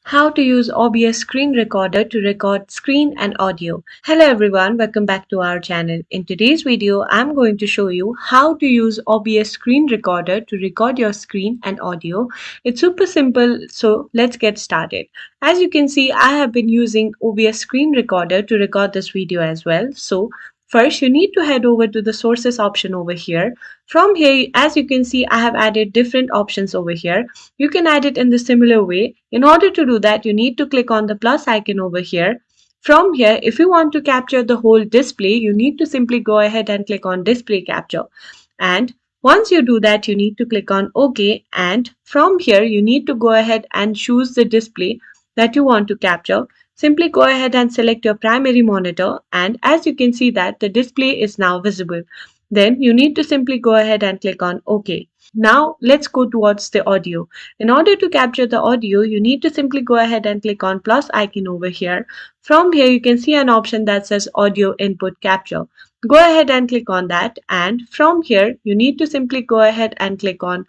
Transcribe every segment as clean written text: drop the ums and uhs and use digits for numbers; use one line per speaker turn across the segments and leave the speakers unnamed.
How to use OBS Screen Recorder to record screen and audio. Hello everyone, welcome back to our channel. In today's video, I'm going to show you how to use OBS Screen Recorder to record your screen and audio. It's super simple, so let's get started. As you can see, I have been using OBS Screen Recorder to record this video as well. So first, you need to head over to the sources option over here. From here, as you can see, I have added different options over here. You can add it in the similar way. In order to do that, you need to click on the plus icon over here. From here, if you want to capture the whole display, you need to simply go ahead and click on display capture. And once you do that, you need to click on OK. And from here, you need to go ahead and choose the display that you want to capture. Simply go ahead and select your primary monitor, and as you can see that the display is now visible. Then you need to simply go ahead and click on OK. Now let's go towards the audio. In order to capture the audio, you need to simply go ahead and click on plus icon over here. From here, you can see an option that says audio input capture. Go ahead and click on that, and from here, you need to simply go ahead and click on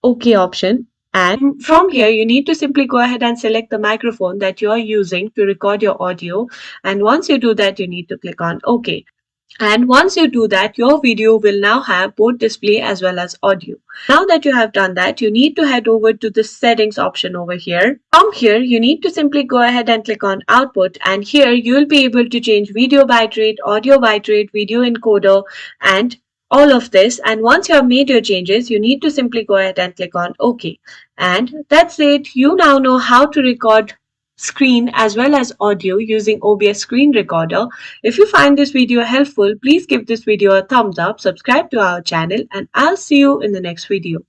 OK option. And from here, you need to simply go ahead and select the microphone that you are using to record your audio. And once you do that, you need to click on OK. And once you do that, your video will now have both display as well as audio. Now that you have done that, you need to head over to the settings option over here. From here, you need to simply go ahead and click on output. And here, you will be able to change video bitrate, audio bitrate, video encoder, and all of this. And once you have made your changes, you need to simply go ahead and click on OK. And that's it. You now know how to record screen as well as audio using OBS Screen Recorder. If you find this video helpful, please give this video a thumbs up, subscribe to our channel, and I'll see you in the next video.